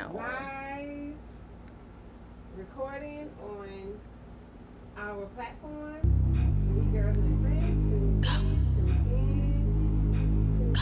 live recording on our platform, We Girls and Friends. Tune in.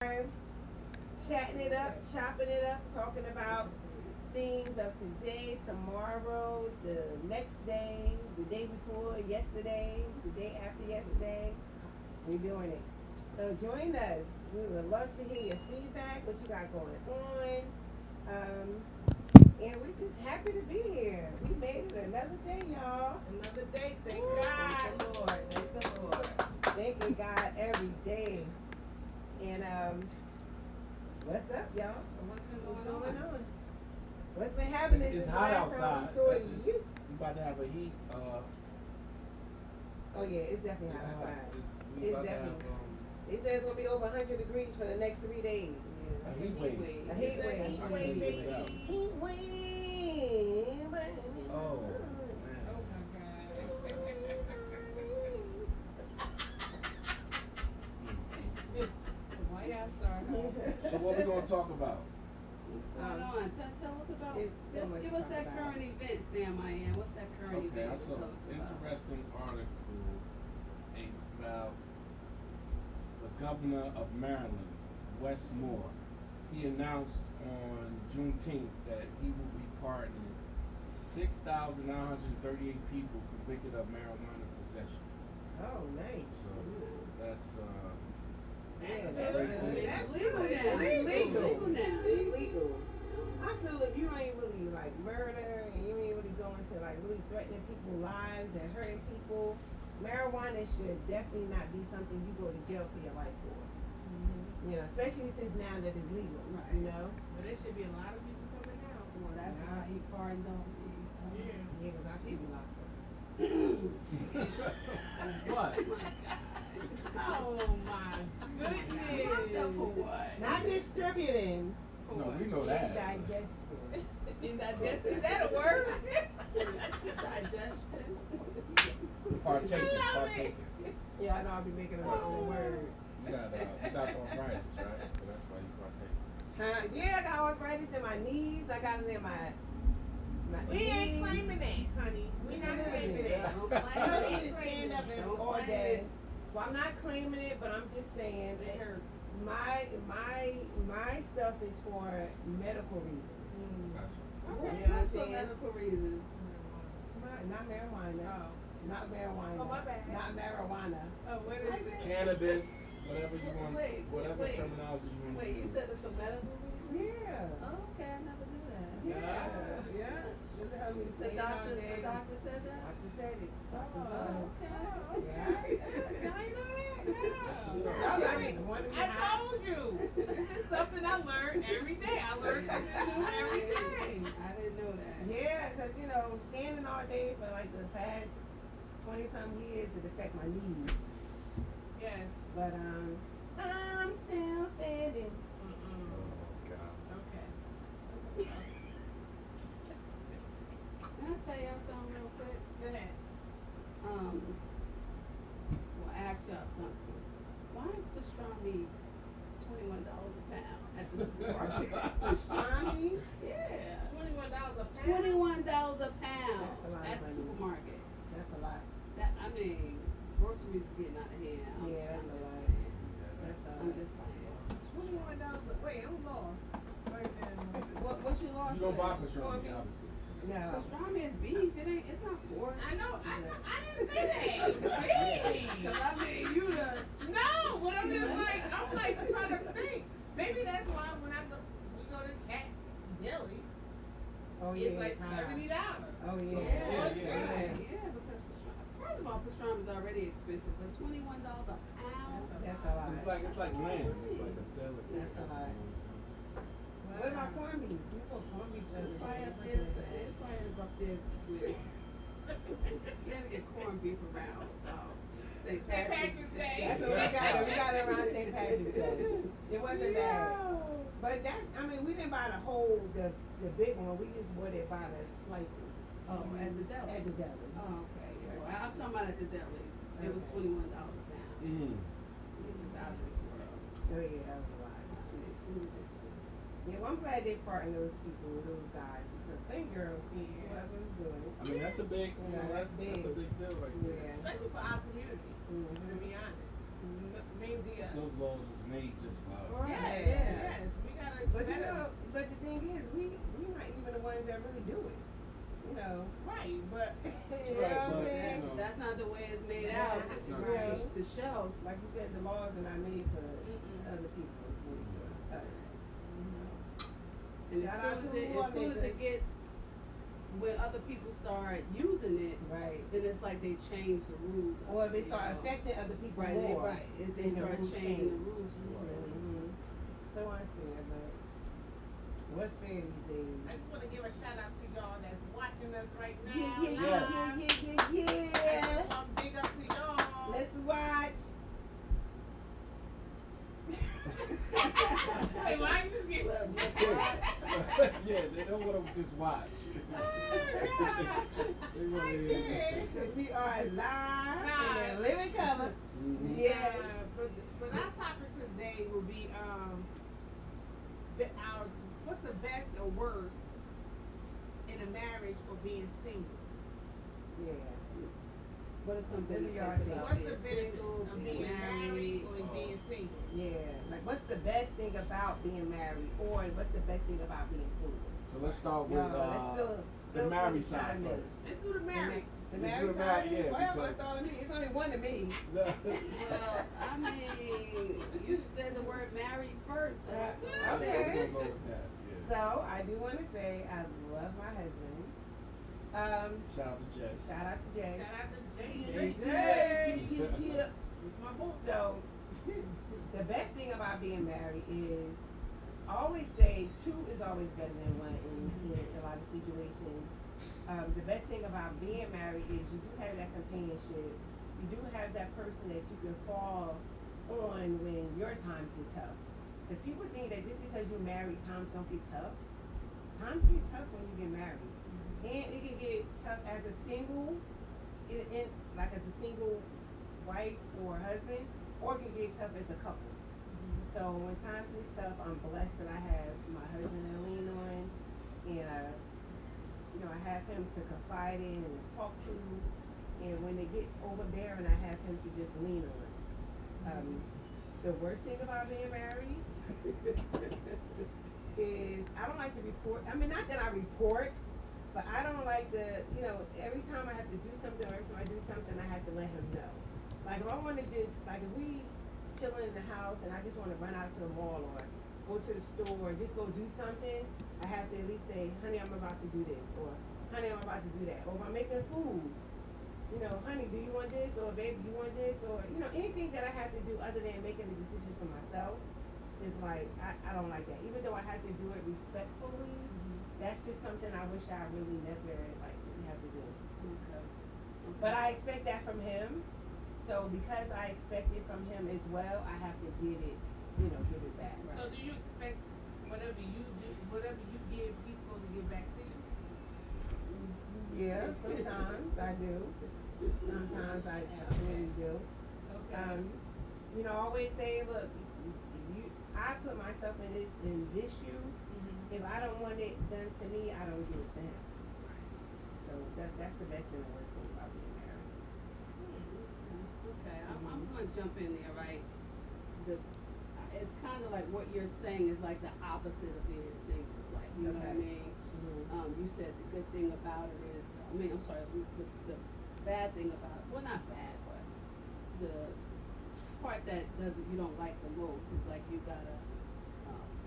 Hey, y'all. Chatting it up, chopping it up, talking about things of today, tomorrow, the next day, the day before, yesterday, the day after yesterday. We're doing it. So join us. We would love to hear your feedback, what you got going on. And we're just happy to be here. We made it another day, y'all. Another day, thank God. Thank the Lord. Thank the Lord. Thanking God every day. And what's up, y'all? So what's been going on? What's been happening? It's since hot the last time outside. we saw That's you? just- We about to have a heat. Oh yeah, it's definitely hot outside. We It's about to have definitely. They say it's gonna be over 100 degrees for the next 3 days. a heat wave. A heat It's a wave. heat wave, baby. Heat wave. Oh Oh man. my God. Why y'all start off? So what we gonna talk about? What's going on? Tell us about. It's so much Give to us talk that about. current event, Sam. What's that current Okay, event? I saw Tell an us about. interesting article about the governor of Maryland, Wes Moore. He announced on Juneteenth that he will be pardoning 6,938 people convicted of marijuana possession. Oh, nice. So that's Yeah, that's great news. It's that's legal good. now. It's legal. It's legal now. It's legal. I feel if you ain't really like murder and you ain't really going to like really threatening people's lives and hurting people, marijuana should definitely not be something you go to jail for your life for. You know, especially since now that it's legal. Right. You know? But there should be a lot of people coming out. Well, that's Yeah. why he pardoned all these. Yeah. Yeah, because I should be locked up. What? Oh my goodness. Locked up for what? Not distributing, For No, what? we know that. digesting. Is that a word? Digestion. Partaking, I love partaking. Yeah, I know I'll be making a bunch of words. You got arthritis, right? So that's why you partake. Yeah, I got arthritis in my knees. I got it in my We knees. ain't claiming that, honey. We not claiming that. Don't You claim don't it. need to stand up and Don't all claim day. it. Well, I'm not claiming it, but I'm just saying It hurts. my stuff is for medical reasons. Gotcha. Okay. You know what I'm What's for saying? medical reasons? Not marijuana. Oh. Not marijuana. Oh, my bad. Not marijuana. Oh, what is it? Cannabis, whatever you want, Wait, whatever wait. terminology you want. Wait, you said it's for medical reasons? Yeah. Oh, okay, I never knew that. Yeah. Yeah. This is how we The stand out doctor, there. the doctor said that? Doctor said it. Doctor's Oh, honest. okay. Yeah. Y'all ain't know that? No. Y'all got me wondering I how- told you. This is something I learn every day. I learn something new every day. I didn't know that. Yeah, because, you know, standing all day for like the past 20-some years, it affect my knees. Yes. But, I'm still standing. Mm-mm. Oh God. Okay. Can I tell y'all something real quick? Go ahead. Well, ask y'all something. Why is pastrami $21 a pound at the supermarket? Pastrami? Yeah. $21 a pound. $21 a pound That's a lot of at the money. supermarket. That's a lot. I mean, groceries is getting out of hand. Yeah, that's I'm a just lot. saying. That's a I'm lot. just saying. $21. Wait, I'm lost. Right now. What you lost? You don't buy with? pastrami, obviously. No. Pastrami is beef. It's not pork. I know. I didn't say that. Cause I mean, you the. No, but I'm just like trying to think. Maybe that's why when we go to Cat's Deli, Oh, yeah. it's like high. $70. Oh, yeah. Yeah, Yeah. because pastrami. First of all, pastrami is already expensive, but $21 a pound. That's a lot. It's like lamb. It's like a delicacy. That's a lot. What about corned beef? You put corned beef in It's it. probably up there, so it's probably up there with. You gotta get corned beef around. St. St. Patrick's Day. That's what we got. We got it around St. Patrick's Day. It wasn't bad. But that's, I mean, we didn't buy the whole, the big one. We just bought it by the slices. Oh, at the deli. At the deli. Oh, okay. Yeah, well, I'm talking about at the deli. It was Okay. $21 a pound. It's just out of this world. Oh yeah, that was a lot. Yeah, food is expensive. Yeah, well, I'm glad they partnered those people, those guys, because them girls, Yeah. whoever's doing it. I mean, that's a big, you know, Yeah, that's that's a big deal right there. Yeah. Especially for our community, to Mhm. be honest. Mainly us. Those laws was made just for us. Right. Yes, Yeah. yes, we gotta. But you better- know, but the thing is, we not even the ones that really do it. You know. Right, but You know Right, what I'm but, saying? you know. That's not the way it's made Yeah, out. it's not. right. To show. Like you said, the laws are not made for Mm-mm. other people. It's made for us. And Shout out as to soon as lawmakers. it gets, when other people start using it, Right. then it's like they change the rules. of Or if it, they start you know. affecting other people Right, more. right. If they then the start rules changing the change. rules for it. Mhm. So unfair, but what's fair these days? I just want to give a shout out to y'all that's watching us right now. Yeah, yeah, live. yeah. I'm big up to y'all. Let's watch. Hey, why you just get? Yeah, they don't want to just watch. They want to hear. Because we are live in a living color. Mhm. Yeah. But our topic today will be what's the best or worst in a marriage or being single? Yeah. What are some What do benefits y'all think? about What's being the benefits single, of being married or being single? Yeah. Like, what's the best thing about being married, or what's the best thing about being single? So let's start with Yo, let's the feel married free to side chime in. first. Let's do the married. The Let's married do the side? married, yeah, Well, because- it's all of me. It's only one to me. Well, I mean, you said the word married first. So Okay. We're gonna go with that. Yeah. So I do want to say I love my husband. Shout out to Jay. Shout out to Jay. Shout out to Jay. Jay. It's my boy. So the best thing about being married is I always say two is always better than one in a lot of situations. The best thing about being married is you do have that companionship. You do have that person that you can fall on when your times get tough. Because people think that just because you're married, times don't get tough. Times get tough when you get married. And it can get tough as a single, like as a single wife or husband, or it can get tough as a couple. So when times get tough, I'm blessed that I have my husband to lean on, and I have him to confide in and talk to. And when it gets overbearing, I have him to just lean on. The worst thing about being married is I don't like to report. I mean, not that I report, but I don't like to, every time I have to do something or every time I do something, I have to let him know. Like if I want to just, like if we chilling in the house and I just want to run out to the mall or go to the store or just go do something, I have to at least say, honey, I'm about to do this, or honey, I'm about to do that. Or if I'm making food, honey, do you want this? Or baby, do you want this? Or, anything that I have to do other than making the decisions for myself is like, I don't like that. Even though I have to do it respectfully, that's just something I wish I really never, really have to do. Okay. But I expect that from him. So because I expect it from him as well, I have to give it back. So do you expect whatever you do, whatever you give, he's supposed to give back to you? Yeah, sometimes I do. Sometimes I absolutely do. Okay. I always say, look, I put myself in this shoe. If I don't want it done to me, I don't give it to him. So that's the best and the worst thing about being married. Okay, I'm gonna jump in there, right? It's kind of like what you're saying is like the opposite of being single, like, you know what I Okay. mean? Mm-hmm. You said the good thing about it is, the bad thing about it, well, not bad, but the part that you don't like the most is like you gotta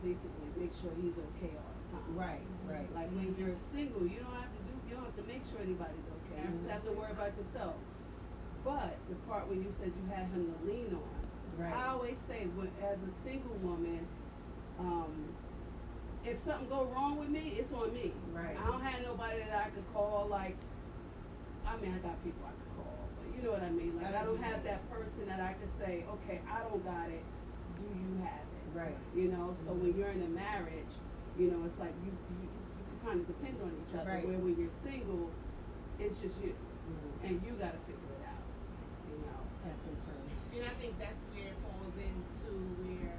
basically make sure he's okay all the time. Right. Like when you're single, you don't have to make sure anybody's okay. You just have to worry about yourself. But the part when you said you had him to lean on, Right. I always say, when, as a single woman, if something go wrong with me, it's on me. Right. I don't have nobody that I could call. Like, I mean, I got people I could call, but you know what I mean. Like, I don't have that person that I could say, okay, I don't got it. Do you have it? Right. You know. So when you're in a marriage, you know, it's like you can kind of depend on each other. Right. Where when you're single, it's just you, Mhm. and you got to figure it out. You know. That's so true. And I think that's where it falls into where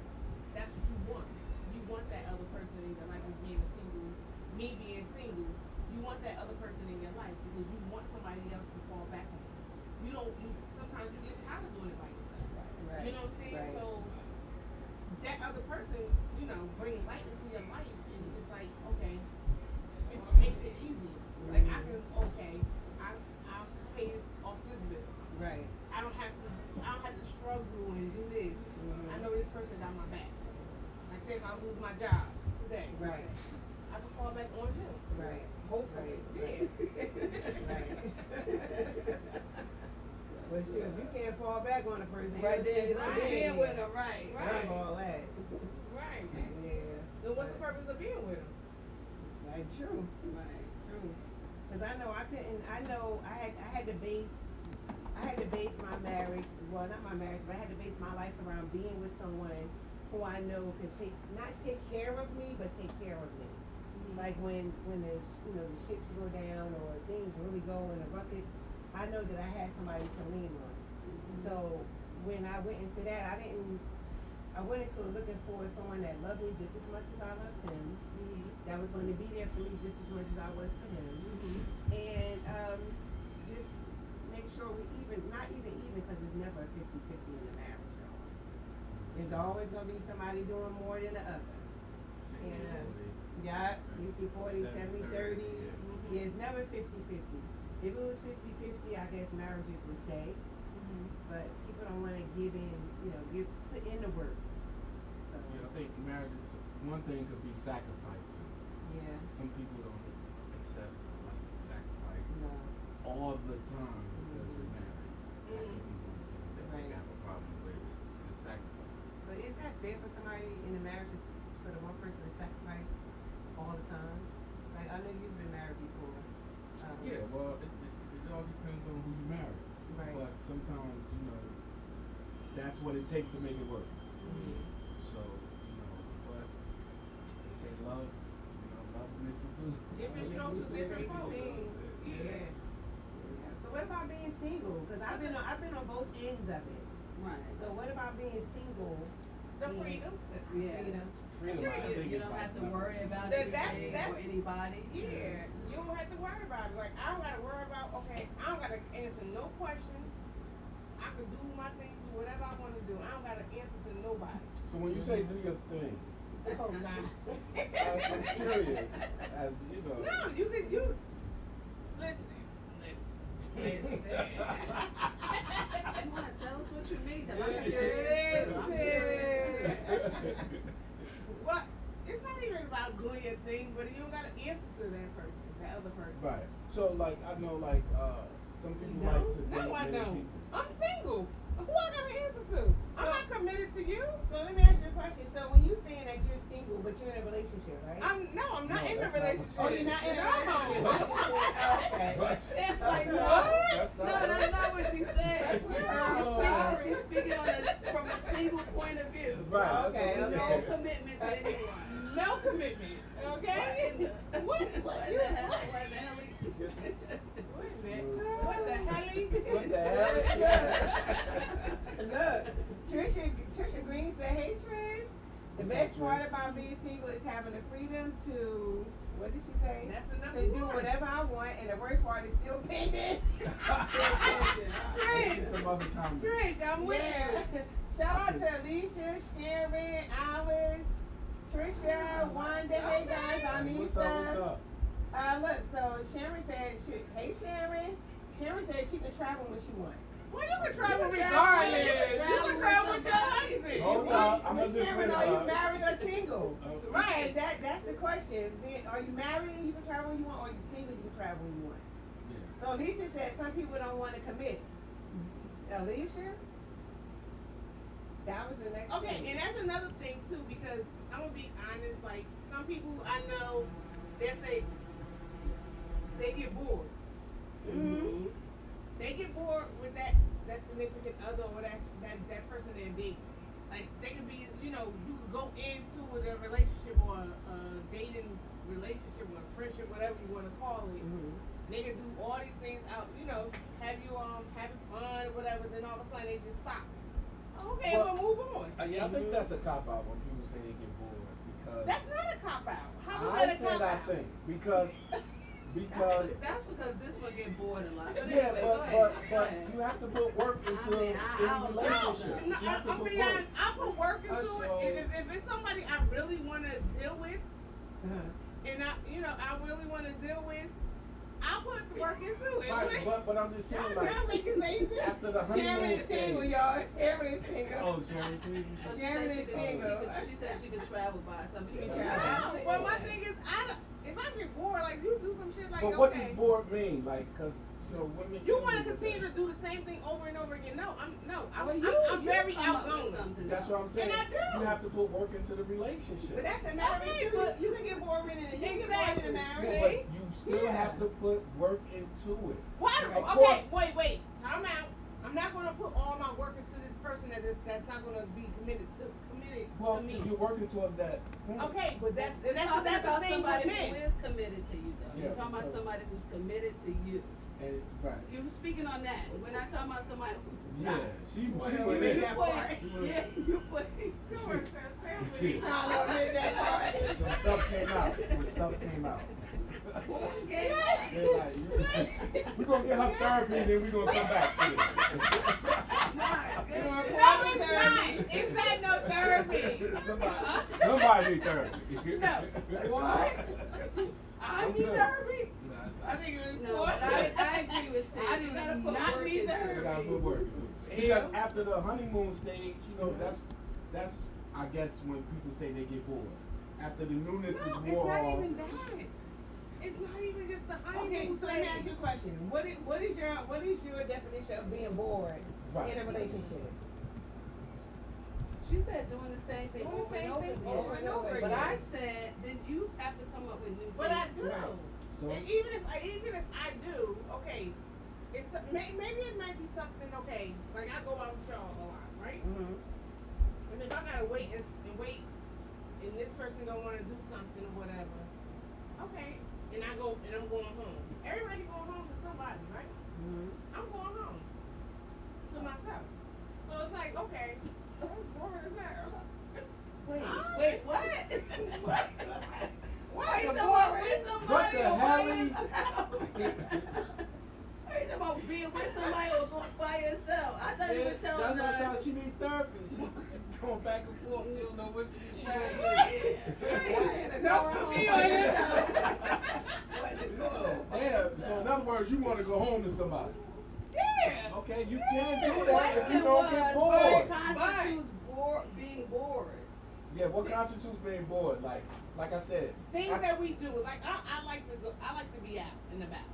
that's what you want. You want that other person in your life as being a single, me being single. You want that other person in your life because you want somebody else to fall back on. You don't. You sometimes you get tired of doing it by yourself. Right. You know what I'm saying? Right. So that other person, you know, bringing light into your life, and it's like, okay, it makes it easier. Like I can, okay, I pay off this bill. Right. I don't have to struggle and do this. Mhm. I know this person got my back. Like say if I lose my job today, Right. I can fall back on him. Right. Hopefully. Yeah. Well, shit, if you can't fall back on a person, Right there, Right. being with her, right. Right. Right. All that. Right. Yeah. Then what's the purpose of being with him? Like true. Right. True. Cause I know I couldn't. I know I had to base. I had to base my marriage. Well, not my marriage, but I had to base my life around being with someone who I know could not take care of me, but take care of me. Like when the the ships go down or things really go in the buckets, I know that I had somebody to lean on. So when I went into that, I went into it looking for someone that loved me just as much as I loved him. That was going to be there for me just as much as I was for him. And just make sure we not even because it's never a 50-50 in the marriage, y'all. There's always going to be somebody doing more than the other. Yeah, 60-40, 70-30. Yeah, it's never 50-50. If it was 50-50, I guess marriages would stay. But people don't want to give in, put in the work. So, Yeah, I think marriage is, one thing could be sacrificing. yeah. Some people don't accept like to sacrifice No. all the time because you're married. That could be one thing that Right. they have a problem with is to sacrifice. But is that fair for somebody in a marriage for the one person to sacrifice all the time? Like, I know you've been married before. Yeah, well, it all depends on who you marry. Right. But sometimes, that's what it takes to make it work. So, but they say love makes you blue. Different So strokes for many different folks. things. Yeah. So what about being single? Because I've been on both ends of it. Right. So what about being single? The and freedom. Yeah. Freedom. Freedom, I think, You is don't like have to nothing. worry about That's- anything or anybody. Yeah. You don't have to worry about it. Like I don't gotta worry about I don't gotta answer no questions. I can do my thing, do whatever I wanna do. I don't gotta answer to nobody. So when you say do your thing, Oh God. I'm curious, as you know. No, you listen. Come on, tell us what you mean. Yeah. I'm curious. I'm curious. What? It's not even about doing your thing, but you don't gotta answer to that other person. Right. So like I know some people No. like to date No, I many don't. people. I'm single. Who I gotta answer to? I'm So- not committed to you. So let me ask you a question. So when you saying that you're single, but you're in a relationship, right? I'm not No, in a that's not what relationship. Oh, you're not in a No. relationship. Okay. Like, That's no. not- No, that's not what she said. No. She's speaking from a single point of view. Right. that's Okay, what I'm No saying. commitment to anyone. No commitment. Okay? What? What You- the hell? What the hell? Wait a minute. What the hell? What the hell? Look, Trisha Green said, "Hey Trish, the What's best up, part Trish? about being single is having the freedom to, what did she say? That's the number To do one. whatever I want, and the worst part is still pending." Let's see some other comments. Trish, I'm with Yeah. you. Shout out to Alicia, Sharon, Alice, Trisha, Wanda. Hey guys, I'm What's up? What's Issa. up? Look, so Sharon said, hey Sharon. Sharon said she can travel when she wants. Well, you can travel You can regardless. travel. You can travel with your husband. Hold on, I'm Miss gonna Sharon, different. are you married or single? Right. That's the question. Are you married and you can travel when you want, or are you single and you can travel when you want? Yeah. So Alicia said some people don't want to commit. Alicia? That was the next Okay, thing. and that's another thing too, because I'm gonna be honest. Like some people I know, they say they get bored. Mm-hmm. They get bored with that significant other or that person they're dating. Like they could be, you could go into a relationship or a dating relationship or a friendship, whatever you want to call it. Mm-hmm. They can do all these things out, have you having fun or whatever. Then all of a sudden they just stop. Okay, Well, we'll move on. Yeah, I think that's a cop out when people say they get bored because That's not a cop out. How is I that a said cop I out? think because That's because this one get bored a lot. But yeah, anyway, go but ahead. you have to put work into I mean, any I don't know. relationship. No, You have to I'm put being work. honest. I put work into So- it. If it's somebody I really want to deal with, and I really want to deal with, I'll put the work into it. Right, but I'm just saying, like, Y'all making lazy. after the Sharon honeymoon is single, stage. y'all. Sharon is single. Oh, Jerry, see? So she Sharon said is single. she said she could travel by some She people. can No, travel. but my thing is, if I get bored, like you do some shit like But what okay, does bored mean? Like, cause women. you usually want to do continue that. to do the same thing over and over again. No, I'm Well, I'm you very come up with outgoing. something That's else. what I'm saying. And I do. You have to put work into the relationship. But that's a marriage Okay, too. but- You can get bored in it. You can get bored in a Yeah, marriage. but you still Yeah. have to put work into it. Why? Of Okay, course. wait. Time out. I'm not gonna put all my work into this person that's not gonna be committed Well, to me. you're working towards that point. Okay, but that's We're talking the about thing with somebody who men. is committed to you, though. Yeah, You're talking about so- somebody who's committed to you. And, right. You're speaking on that. We're not talking about somebody who's Yeah, not. she Well, went we in. got part. Yeah, you put. Come on, Sam. Trying to admit that part. Some stuff came out. Okay. They're like, we're gonna get her therapy and then we're gonna come back to this. No, it's not. It's not no therapy. Somebody need therapy. No. What? I need therapy. I think it was No, but I agree with Sid. I You do gotta put not work need into therapy. You it. gotta put work into it. Because after the honeymoon stage, that's I guess when people say they get bored. After the newness is No, it's wore not off. even that. It's not even just the honeymoon Okay, so let me ask stage. you a question. What is your definition of being bored Right. in a relationship? She said doing the same thing Doing the over same and over thing again. over and over But again. I said, then you have to come up with new But I things. do. Right. So And even if I do, okay, it's maybe it might be something okay. Like I go out with y'all a lot, right? Mm-hmm. And if I gotta wait and wait, and this person don't want to do something or whatever, okay, and I'm going home. Everybody going home to somebody, right? Mm-hmm. I'm going home to myself. So it's like, okay, that's boring as hell. Wait, what? What? Why You is talking it about boring? with somebody the or by hell is- yourself? Are you talking about being with somebody or going by yourself? I thought you were telling that's what I'm us. saying. She need therapy. She's going back and forth. She don't know what she Don't put me on this. So in other words, you want to go home to somebody. Yeah. Okay, you can't The do that if you question don't get was, what bored. constitutes being bored? Yeah, what constitutes being bored? Like I said. Things I- that we do, like I like to go. I like to be out and about.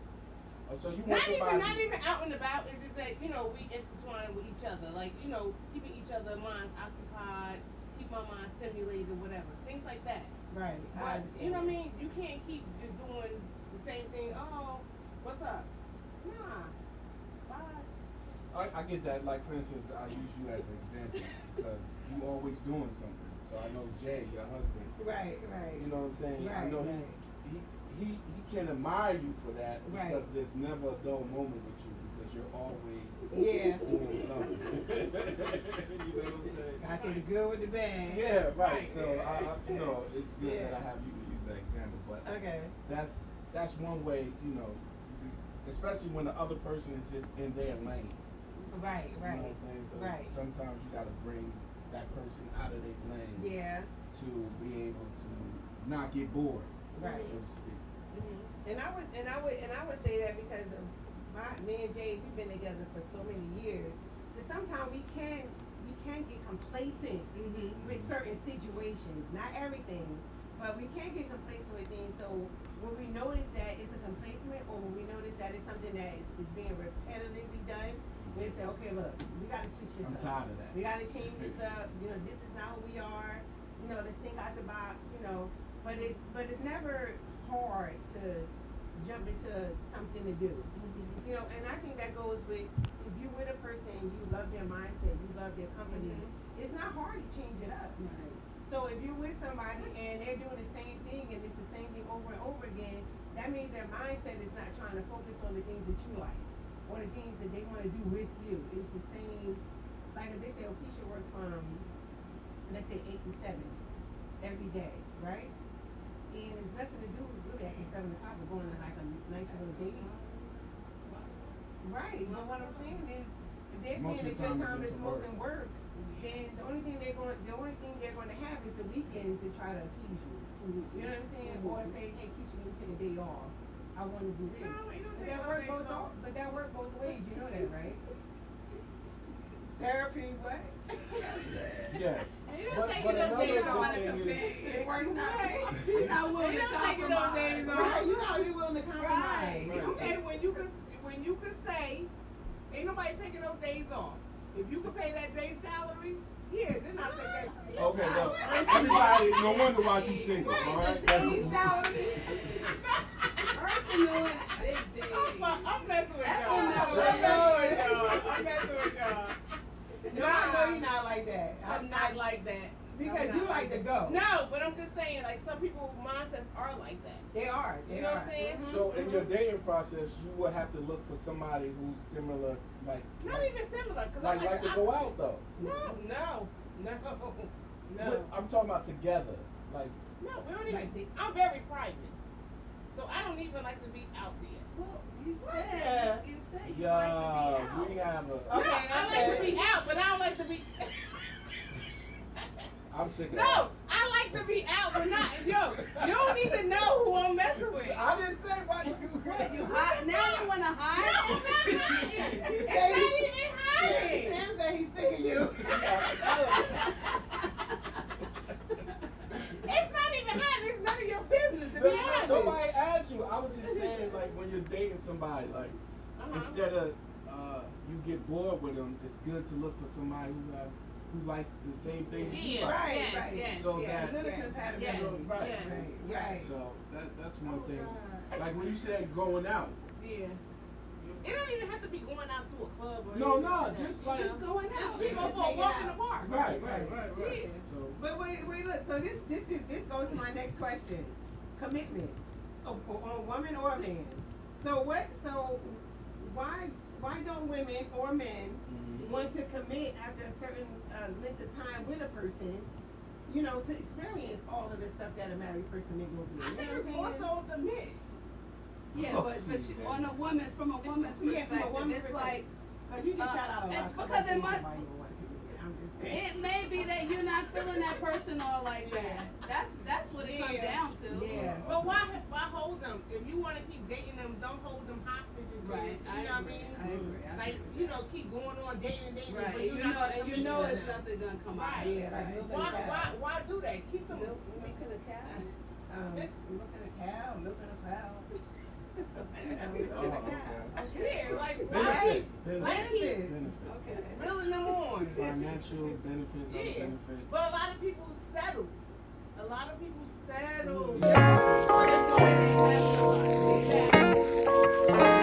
So you want Not even out and about. It's just that we intertwine with each other. Like keeping each other's minds occupied, keep my mind stimulated, or whatever. Things like that. Right. But you know what I mean? You can't keep just doing the same thing. Oh, what's up? Nah. Bye. I get that. Like for instance, I use you as an example because you always doing something. So I know Jay, your husband. Right. You know what I'm saying? I Right, know right. he can admire you for that Right. because there's never a dull moment with you because you're always Yeah. doing something. You know what I'm saying? I take the good with the bad. Yeah, right. Right. So it's good Yeah. that I have you to use that example. But Okay. that's one way, especially when the other person is just in their lane. Right. You know Right. what I'm saying? So Right. sometimes you gotta bring that person out of their lane Yeah. to be able to not get bored, Right. so to speak. And I would say that because of me and Jay, we've been together for so many years that sometimes we can get complacent with certain situations. Not everything, but we can get complacent with things. So when we notice that it's a complacement, or when we notice that it's something that is being repetitively done, We say, okay, look, we gotta switch this I'm up. tired of that. We gotta change this up. You know, this is not who we are. You know, let's think out the box. You know, but it's never hard to jump into something to do. You know, and I think that goes with if you with a person, you love their mindset, you love their company. It's not hard to change it up. Right. So if you're with somebody and they're doing the same thing and it's the same thing over and over again, that means their mindset is not trying to focus on the things that you like or the things that they want to do with you. It's the same, like if they say, oh, Keisha work from, let's say 8 to 7 every day, right? And there's nothing to do really after 7 o'clock but going to like a nice little date. Right, but what I'm saying is, if they're Most saying of that the your time time it's is into most work. in work, then the only thing they're going to have is the weekends to try to appease you. You know what I'm saying? Or say, hey, Keisha, you take a day off. I want to do this. No, you don't But take that no work days both off. but that work both ways. You know that, right? Therapy, what? Yes. You don't But- take but no another days good off. thing is- It works She's not willing You to don't take no compromise. days off. Right, you know you willing to compromise. Right. Okay, when you could say, ain't nobody taking no days off. If you could pay that day's salary, here, then I'll take that. Okay, look, everybody, no wonder why she's single, all right? Day's salary. Personal and sick day. I'm messing with That's y'all. on that I'm way. messing with y'all. No, I know you're not like that. I'm not like that. Because you like to go. No, but I'm just saying, like, some people's mindsets are like that. They are. They You know are. what I'm saying? So in your dating process, you will have to look for somebody who's similar, Not like even similar, because I like to go out though. No. But I'm talking about together, like. No, we don't even. Like I'm very private, so I don't even like to be out there. Well, you What said the- you like to be Yeah, out. we have a. Okay, no, I like to be out, but I don't like to be. I'm sick of No, that. I like to be out, but not. Yo, you don't need to know who I'm messing with. I didn't say why you. You hot now? You wanna No, hide? I'm not hiding. It's said not he's- even hiding. Sam said he's sick of you. It's not even hiding. It's none of your business, to be honest. Nobody asked you. I was just saying, like, when you're dating somebody, like, instead of you get bored with them, it's good to look for somebody who likes the same things you Yeah, like. Right, yes, right. yes, So yes, that- Little yes, compatibility. yes, Right. yes. Right. So that's one Oh, thing. God. Like when you said going out. Yeah. It don't even have to be going out to a club or No, anything no, like that. just like. Just going out. We go Just for a take it walk in out. the park. Right. Yeah. So. But wait, look. So this goes to my next question. Commitment, on woman or man. So why don't women or men want to commit after a certain length of time with a person? You know, to experience all of the stuff that a married person may go through. I You think know it's what more I'm saying? so of the men. Yeah, Oh, but see, you, man. on a woman, from a woman's Yeah, from a perspective, woman's it's perspective. like Cause you just shout out a lot. and 'cause because I think it might- nobody gonna want people to get- I'm just saying. it may be that you're not feeling that person all like that. That's what it comes Yeah. down to. Yeah. But why hold them? If you want to keep dating them, don't hold them hostage. Right. You know what I mean? I agree. Like, you know, keep going on dating, Right. but And you're you not know, gonna and you commit know to it's them. nothing gonna come out. Right. Yeah, like milking a cow. Why do that? Keep them. Milking a cow. Milking a cow, milking a cow. Oh, okay. Yeah, like Benefits. Like Benefits. Okay. reeling them on. Financial benefits, other Yeah. benefits. But a lot of people settle. A lot of people settle. So that's the way they have somebody. Exactly.